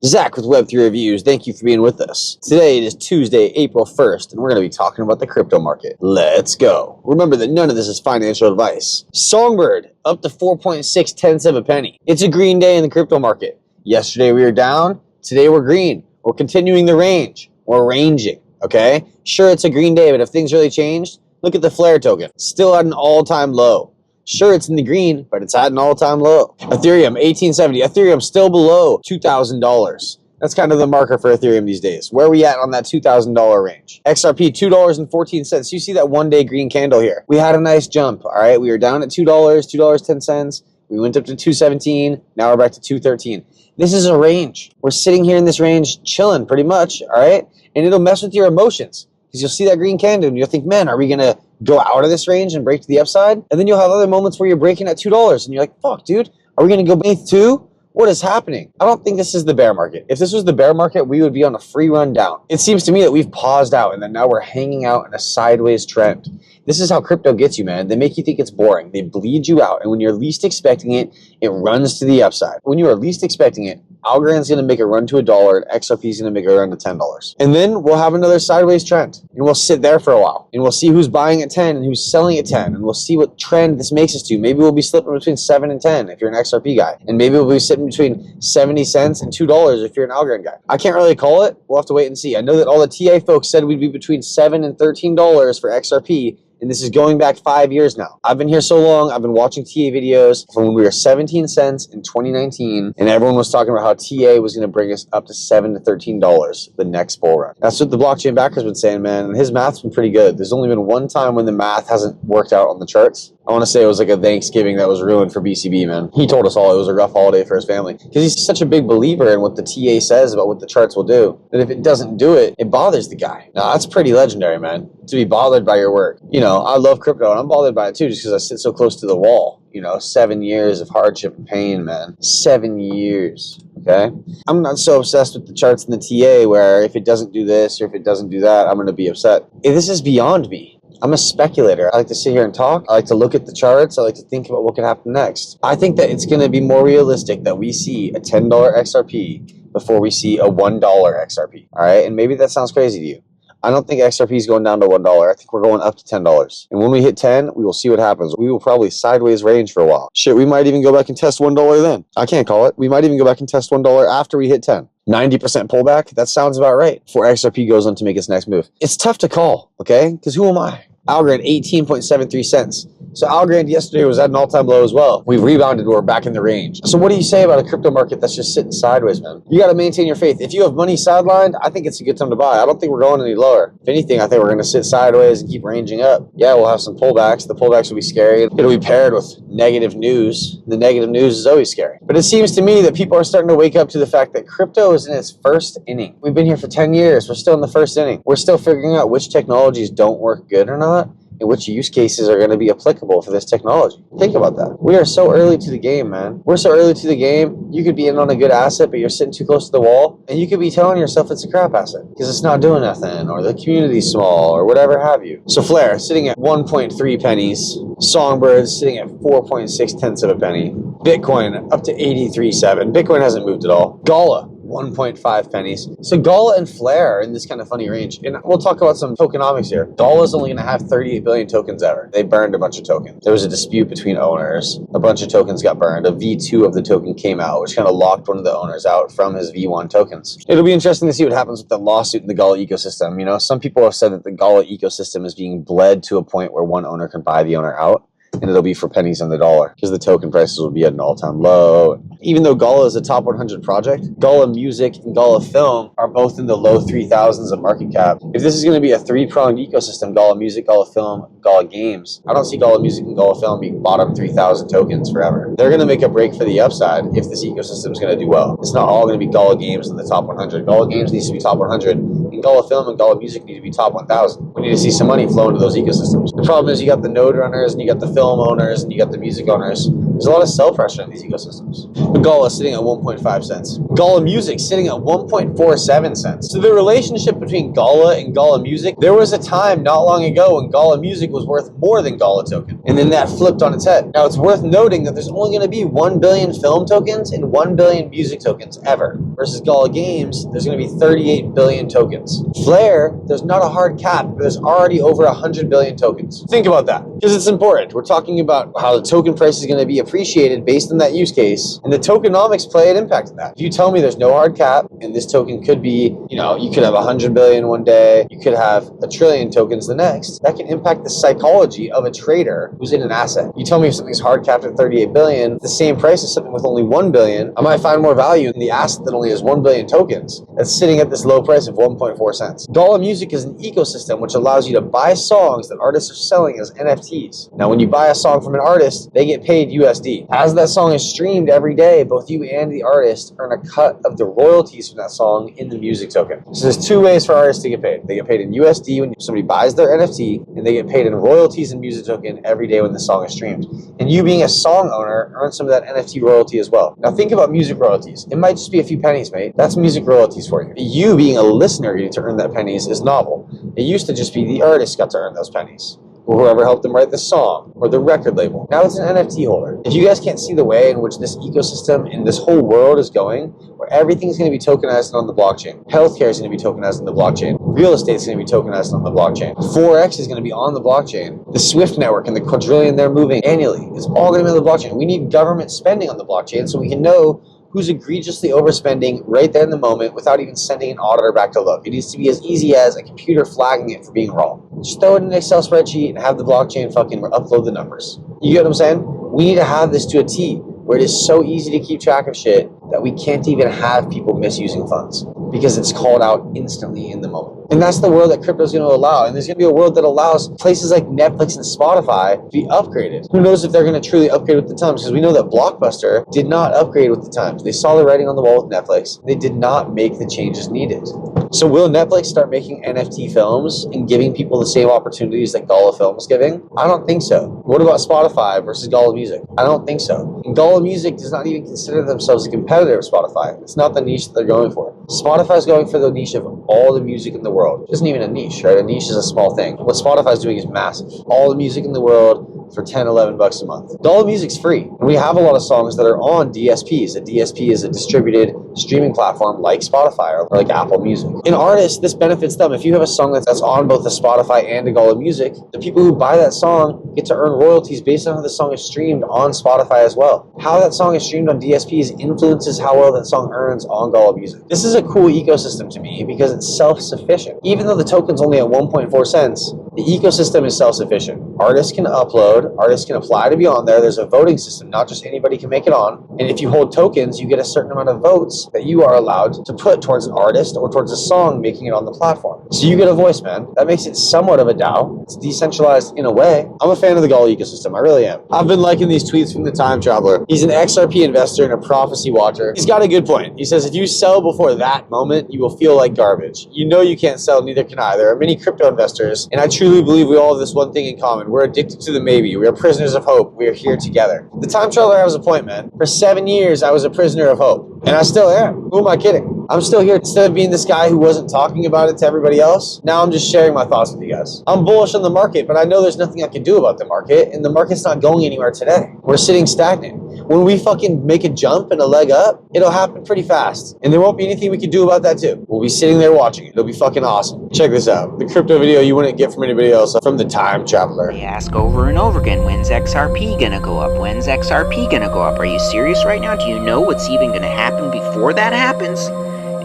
Zach with Web3 Reviews. Thank you for being with us. Today it is Tuesday, April 1st, and we're going to be talking about the crypto market. Let's go. Remember that none of this is financial advice. Songbird up to 4.6 tenths of a penny. It's a green day in the crypto market. Yesterday we were down. Today we're green. We're continuing the range. We're ranging. Okay? Sure, it's a green day, but if things really changed, look at the Flare token. Still at an all-time low. Sure, it's in the green, but it's at an all-time low. Ethereum, 1870. Ethereum still below $2,000. That's kind of the marker for Ethereum these days. Where are we at on that $2,000 range? XRP, $2.14. You see that one-day green candle here. We had a nice jump, all right? We were down at $2, $2.10. We went up to $2.17. Now we're back to $2.13. This is a range. We're sitting here in this range chilling pretty much, all right? And it'll mess with your emotions because you'll see that green candle and you'll think, man, are we going to go out of this range and break to the upside? And then you'll have other moments where you're breaking at $2 and you're like, fuck, dude, are we going to go beneath 2? What is happening? I don't think this is the bear market. If this was the bear market, we would be on a free run down. It seems to me that we've paused out and that now we're hanging out in a sideways trend. This is how crypto gets you, man. They make you think it's boring. They bleed you out. And when you're least expecting it, it runs to the upside. When you are least expecting it, Algorand's going to make a run to $1 and XRP is going to make a run to $10. And then we'll have another sideways trend. And we'll sit there for a while. And we'll see who's buying at 10 and who's selling at 10. And we'll see what trend this makes us to. Maybe we'll be slipping between 7 and 10 if you're an XRP guy. And maybe we'll be sitting between 70 cents and $2 if you're an Algorand guy. I can't really call it. We'll have to wait and see. I know that all the TA folks said we'd be between $7 and $13 for XRP. And this is going back 5 years now. I've been here so long. I've been watching TA videos from when we were 17 cents in 2019. And everyone was talking about how TA was going to bring us up to $7 to $13 the next bull run. That's what the blockchain backer's been saying, man. And his math's been pretty good. There's only been one time when the math hasn't worked out on the charts. I want to say it was like a Thanksgiving that was ruined for BCB, man. He told us all it was a rough holiday for his family because he's such a big believer in what the TA says about what the charts will do, that if it doesn't do it, it bothers the guy. Now, that's pretty legendary, man, to be bothered by your work. You know, I love crypto and I'm bothered by it too just because I sit so close to the wall. You know, 7 years of hardship and pain, man. 7 years, okay? I'm not so obsessed with the charts and the TA where if it doesn't do this or if it doesn't do that, I'm going to be upset. This is beyond me. I'm a speculator. I like to sit here and talk. I like to look at the charts. I like to think about what could happen next. I think that it's going to be more realistic that we see a $10 XRP before we see a $1 XRP. All right? And maybe that sounds crazy to you. I don't think XRP is going down to $1. I think we're going up to $10. And when we hit 10, we will see what happens. We will probably sideways range for a while. Shit, we might even go back and test $1 then. I can't call it. We might even go back and test $1 after we hit 10. 90% pullback? That sounds about right before XRP goes on to make its next move. It's tough to call, okay? Because who am I? Algorand, 18.73 cents. So Algorand yesterday was at an all-time low as well. We've rebounded. We're back in the range. So what do you say about a crypto market that's just sitting sideways, man? You got to maintain your faith. If you have money sidelined, I think it's a good time to buy. I don't think we're going any lower. If anything, I think we're going to sit sideways and keep ranging up. Yeah, we'll have some pullbacks. The pullbacks will be scary. It'll be paired with negative news. The negative news is always scary. But it seems to me that people are starting to wake up to the fact that crypto is in its first inning. We've been here for 10 years. We're still in the first inning. We're still figuring out which technologies don't work good or not, and which use cases are going to be applicable for this technology. Think about that. We are so early to the game, man. We're so early to the game. You could be in on a good asset, but you're sitting too close to the wall, and you could be telling yourself it's a crap asset because it's not doing nothing, or the community's small, or whatever have you. So Flare sitting at 1.3 pennies. Songbird sitting at 4.6 tenths of a penny. Bitcoin up to 83.7. Bitcoin hasn't moved at all. Gala, 1.5 pennies. So Gala and Flare are in this kind of funny range. And we'll talk about some tokenomics here. Gala's only going to have 38 billion tokens ever. They burned a bunch of tokens. There was a dispute between owners. A bunch of tokens got burned. A V2 of the token came out, which kind of locked one of the owners out from his V1 tokens. It'll be interesting to see what happens with the lawsuit in the Gala ecosystem. You know, some people have said that the Gala ecosystem is being bled to a point where one owner can buy the owner out. And it'll be for pennies on the dollar because the token prices will be at an all-time low. Even though Gala is a top 100 project, Gala Music and Gala Film are both in the low 3,000s of market cap. If this is going to be a three-pronged ecosystem, Gala Music, Gala Film, Gala Games, I don't see Gala Music and Gala Film being bottom 3,000 tokens forever. They're going to make a break for the upside if this ecosystem is going to do well. It's not all going to be Gala Games in the top 100. Gala Games needs to be top 100, and and Gala Film and Gala Music need to be top 1,000. We need to see some money flow into those ecosystems. The problem is you got the node runners and you got the film owners and you got the music owners. There's a lot of sell pressure in these ecosystems. But Gala is sitting at 1.5 cents. Gala Music sitting at 1.47 cents. So the relationship between Gala and Gala Music, there was a time not long ago when Gala Music was worth more than Gala token. And then that flipped on its head. Now it's worth noting that there's only going to be 1 billion film tokens and 1 billion music tokens ever. Versus Gala Games, there's going to be 38 billion tokens. Flare, there's not a hard cap, but there's already over 100 billion tokens. Think about that, because it's important. We're talking about how the token price is going to be appreciated based on that use case, and the tokenomics play an impact in that. If you tell me there's no hard cap, and this token could be, you could have 100 billion one day, you could have 1 trillion tokens the next, that can impact the psychology of a trader who's in an asset. You tell me if something's hard capped at 38 billion, the same price as something with only 1 billion, I might find more value in the asset that only has 1 billion tokens that's sitting at this low price of 1.4 cents. Gala Music is an ecosystem which allows you to buy songs that artists are selling as NFTs. Now, when you buy a song from an artist, they get paid USD. As that song is streamed every day, both you and the artist earn a cut of the royalties from that song in the music token. So there's two ways for artists to get paid. They get paid in USD when somebody buys their NFT, and they get paid in royalties and music token every day when the song is streamed. And you being a song owner earn some of that NFT royalty as well. Now think about music royalties. It might just be a few pennies, mate. That's music royalties for you. You being a listener getting to earn that pennies is novel. It used to just be the artist got to earn those pennies, or whoever helped them write the song, or the record label. Now it's an NFT holder. If you guys can't see the way in which this ecosystem and this whole world is going, where everything's going to be tokenized on the blockchain, healthcare is going to be tokenized on the blockchain, real estate is going to be tokenized on the blockchain, Forex is going to be on the blockchain, the Swift network and the quadrillion they're moving annually is all going to be on the blockchain. We need government spending on the blockchain so we can know who's egregiously overspending right there in the moment without even sending an auditor back to look. It needs to be as easy as a computer flagging it for being wrong. Just throw it in an Excel spreadsheet and have the blockchain fucking upload the numbers. You get what I'm saying? We need to have this to a T, where it is so easy to keep track of shit that we can't even have people misusing funds because it's called out instantly in the moment. And that's the world that crypto is going to allow. And there's going to be a world that allows places like Netflix and Spotify to be upgraded. Who knows if they're going to truly upgrade with the times? Because we know that Blockbuster did not upgrade with the times. They saw the writing on the wall with Netflix. They did not make the changes needed. So will Netflix start making NFT films and giving people the same opportunities that Gala Film is giving? I don't think so. What about Spotify versus Gala Music? I don't think so. And Gala Music does not even consider themselves a competitor of Spotify. It's not the niche that they're going for. Spotify is going for the niche of all the music in the world. It isn't even a niche, right? A niche is a small thing. What Spotify is doing is massive. All the music in the world for $10, $11 a month. Gala Music's free. And we have a lot of songs that are on DSPs. A DSP is a distributed streaming platform like Spotify or like Apple Music. In artists, this benefits them. If you have a song that's on both the Spotify and the Gala Music, the people who buy that song get to earn royalties based on how the song is streamed on Spotify as well. How that song is streamed on DSPs influences how well that song earns on Gala Music. This is a cool ecosystem to me because it's self-sufficient. Even though the token's only at 1.4 cents, the ecosystem is self-sufficient. Artists can upload, artists can apply to be on there. There's a voting system, not just anybody can make it on. And if you hold tokens, you get a certain amount of votes that you are allowed to put towards an artist or towards a song making it on the platform. So you get a voice, man. That makes it somewhat of a DAO. It's decentralized in a way. I'm a fan of the Gala ecosystem. I really am. I've been liking these tweets from the Time Traveler. He's an XRP investor and a prophecy watcher. He's got a good point. He says, if you sell before that moment, you will feel like garbage. You know you can't sell, neither can I. There are many crypto investors, and I truly believe we all have this one thing in common. We're addicted to the maybe. We are prisoners of hope. We are here together. The Time Traveler has a point, man. For 7 years, I was a prisoner of hope, and I still am. Who am I kidding? I'm still here. Instead of being this guy who wasn't talking about it to everybody else, now I'm just sharing my thoughts with you guys. I'm bullish on the market, but I know there's nothing I can do about the market, and the market's not going anywhere today. We're sitting stagnant. When we fucking make a jump and a leg up, it'll happen pretty fast. And there won't be anything we can do about that too. We'll be sitting there watching it. It'll be fucking awesome. Check this out. The crypto video you wouldn't get from anybody else from the Time Traveler. They ask over and over again, when's XRP gonna go up? When's XRP gonna go up? Are you serious right now? Do you know what's even gonna happen before that happens?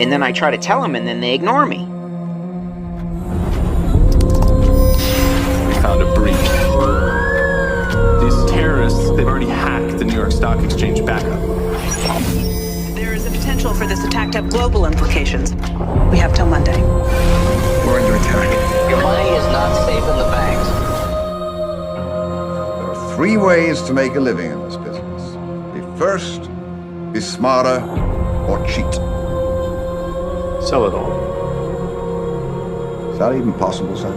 And then I try to tell them and then they ignore me. We found a breach. These terrorists, they've already hacked the New York Stock Exchange backup. There is a potential for this attack to have global implications. We have till Monday. We're under attack. Your money is not safe in the banks. There are 3 ways to make a living in this business. Be first, be smarter, or cheat. Sell it all. Is that even possible, sir?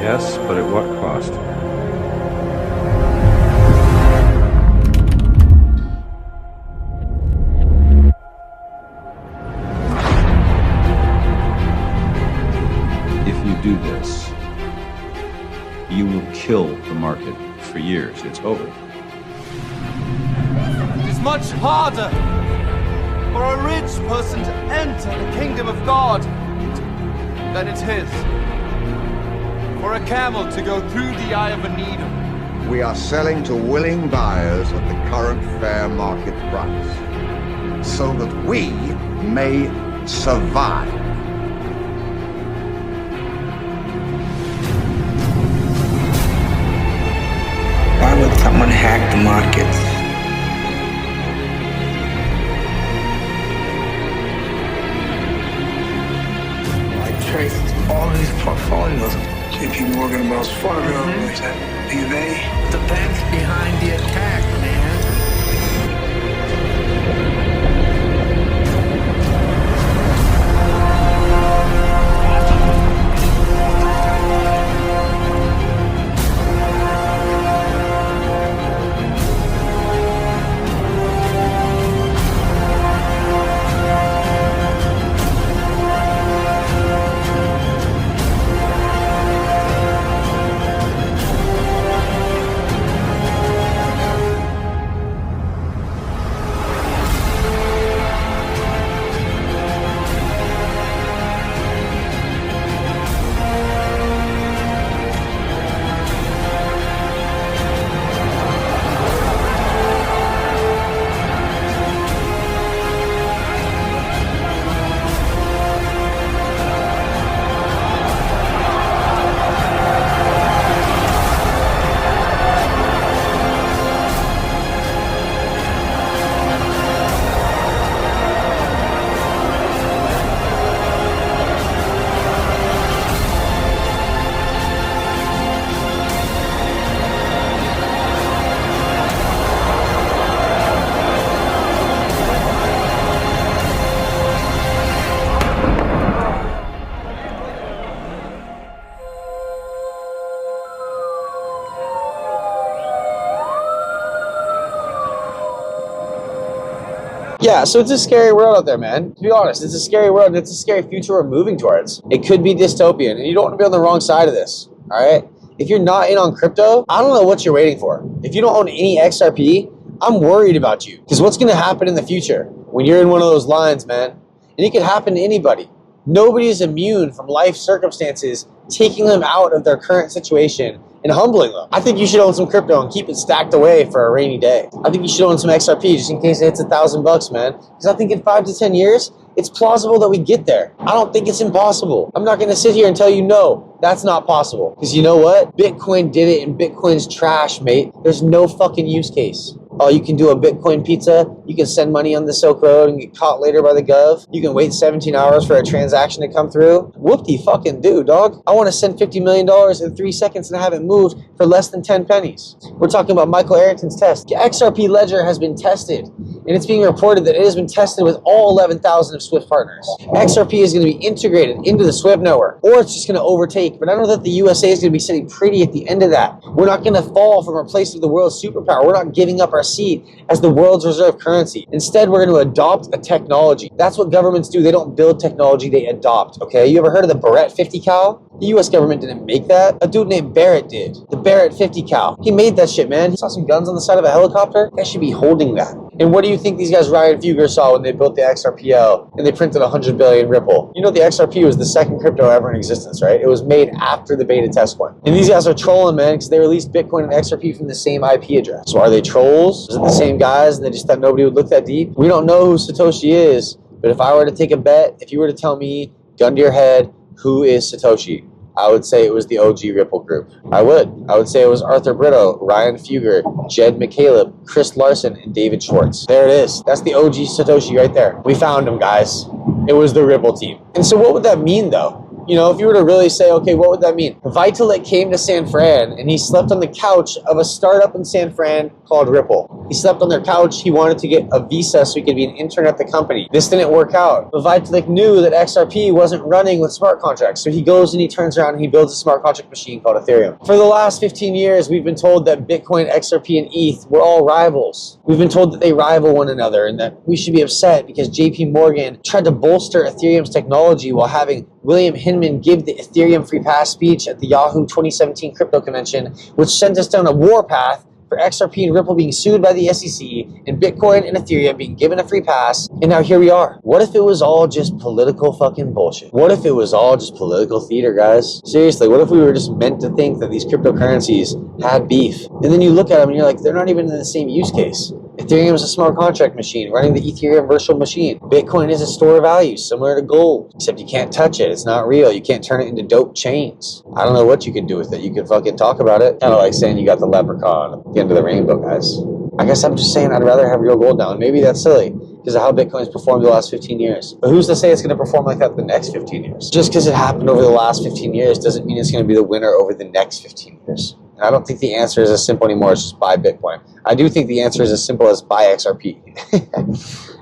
Yes, but at what cost? If you do this, you will kill the market for years. It's over. It is much harder for a rich person to enter the kingdom of God than it is for a camel to go through the eye of a needle. We are selling to willing buyers at the current fair market price, so that we may survive. Why would someone hack the markets? I traced all these portfolios. JP Morgan, Wells Fargo, BofA. The banks behind the attack, man. Yeah, so it's a scary world out there, man. To be honest, it's a scary world, and it's a scary future we're moving towards. It could be dystopian, and you don't want to be on the wrong side of this, all right? If you're not in on crypto, I don't know what you're waiting for. If you don't own any XRP, I'm worried about you. Because what's going to happen in the future when you're in one of those lines, man? And it could happen to anybody. Nobody is immune from life circumstances taking them out of their current situation and humbling them. I think you should own some crypto and keep it stacked away for a rainy day. I think you should own some XRP just in case it hits $1,000, man. Because I think in 5 to 10 years, it's plausible that we get there. I don't think it's impossible. I'm not going to sit here and tell you, no, that's not possible. Because you know what? Bitcoin did it, and Bitcoin's trash, mate. There's no fucking use case. Oh, you can do a Bitcoin pizza. You can send money on the Silk Road and get caught later by the gov. You can wait 17 hours for a transaction to come through. Whoop-de-fucking-do, dog. I want to send $50 million in 3 seconds and have it moved for less than 10 pennies. We're talking about Michael Arrington's test. The XRP ledger has been tested, and it's being reported that it has been tested with all 11,000 of Swift partners. XRP is going to be integrated into the Swift network, or it's just going to overtake. But I know that the USA is going to be sitting pretty at the end of that. We're not going to fall from our place of the world's superpower. We're not giving up our seat as the world's reserve currency. Instead, we're going to adopt a technology. That's what governments do. They don't build technology, they adopt, okay? You ever heard of the Barrett 50 cal? The US government didn't make that. A dude named Barrett did. The Barrett 50 cal. He made that shit, man. He saw some guns on the side of a helicopter. Guys should be holding that. And what do you think these guys Ryan Fugger saw when they built the XRPL and they printed 100 billion Ripple? You know the XRP was the second crypto ever in existence, right? It was made after the beta test coin. And these guys are trolling, man, because they released Bitcoin and XRP from the same IP address. So are they trolls? Is it the same guys and they just thought nobody would look that deep? We don't know who Satoshi is, but if I were to take a bet, if you were to tell me, gun to your head, who is Satoshi? I would say it was the OG Ripple group. I would say it was Arthur Brito, Ryan Fugger, Jed McCaleb, Chris Larson, and David Schwartz. There it is. That's the OG Satoshi right there. We found him, guys. It was the Ripple team. And so what would that mean, though? You know, if you were to really say, okay, what would that mean? Vitalik came to San Fran and he slept on the couch of a startup in San Fran called Ripple. He slept on their couch. He wanted to get a visa so he could be an intern at the company. This didn't work out. But Vitalik knew that XRP wasn't running with smart contracts. So he goes and he turns around and he builds a smart contract machine called Ethereum. For the last 15 years, we've been told that Bitcoin, XRP, and ETH were all rivals. We've been told that they rival one another and that we should be upset because JP Morgan tried to bolster Ethereum's technology while having William Hinman give the Ethereum free pass speech at the Yahoo 2017 crypto convention, which sent us down a warpath for XRP and Ripple being sued by the SEC and Bitcoin and Ethereum being given a free pass. And now here we are. What if it was all just political fucking bullshit? What if it was all just political theater, guys? Seriously, what if we were just meant to think that these cryptocurrencies had beef? And then you look at them and you're like, they're not even in the same use case. Ethereum is a smart contract machine running the Ethereum virtual machine. Bitcoin is a store of value similar to gold, except you can't touch it. It's not real. You can't turn it into dope chains. I don't know what you can do with it. You can fucking talk about it. Kind of like saying you got the leprechaun at the end of the rainbow, guys. I guess I'm just saying I'd rather have real gold now. And maybe that's silly because of how Bitcoin's performed the last 15 years. But who's to say it's going to perform like that the next 15 years? Just because it happened over the last 15 years doesn't mean it's going to be the winner over the next 15 years. And I don't think the answer is as simple anymore as just buy Bitcoin. I do think the answer is as simple as buy XRP.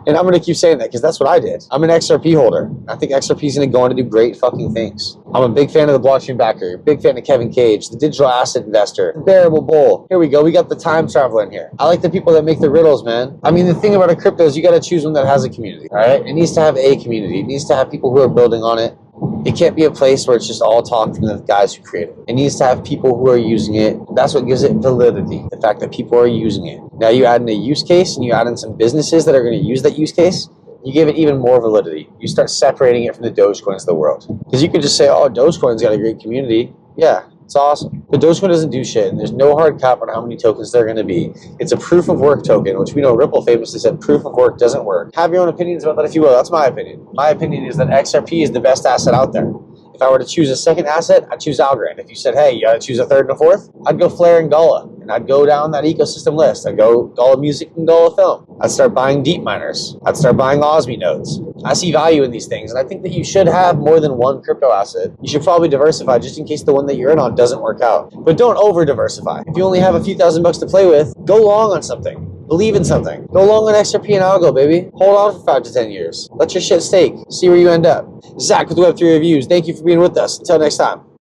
And I'm going to keep saying that because that's what I did. I'm an XRP holder. I think XRP is going to go on to do great fucking things. I'm a big fan of the blockchain backer, big fan of Kevin Cage, the digital asset investor, the bearable bull. Here we go. We got the time traveler in here. I like the people that make the riddles, man. I mean, the thing about a crypto is you got to choose one that has a community, all right? It needs to have a community. It needs to have people who are building on it. It can't be a place where it's just all talk from the guys who created it. It needs to have people who are using it. That's what gives it validity, the fact that people are using it. Now you add in a use case and you add in some businesses that are going to use that use case, you give it even more validity. You start separating it from the Dogecoins of the world. Because you could just say, oh, Dogecoin's got a great community. Yeah, it's awesome. But Dogecoin doesn't do shit, and there's no hard cap on how many tokens there are going to be. It's a proof of work token, which we know Ripple famously said proof of work doesn't work. Have your own opinions about that if you will. That's my opinion. My opinion is that XRP is the best asset out there. If I were to choose a second asset, I'd choose Algorand. If you said, hey, you gotta choose a third and a fourth, I'd go Flare and Gala. And I'd go down that ecosystem list. I'd go Gala Music and Gala Film. I'd start buying deep miners. I'd start buying Osmi nodes. I see value in these things, and I think that you should have more than one crypto asset. You should probably diversify just in case the one that you're in on doesn't work out. But don't over-diversify. If you only have a few $1,000s to play with, go long on something. Believe in something. Go long on XRP and Algo, baby. Hold on for 5 to 10 years. Let your shit stake. See where you end up. Zach with Web3 Reviews. Thank you for being with us. Until next time.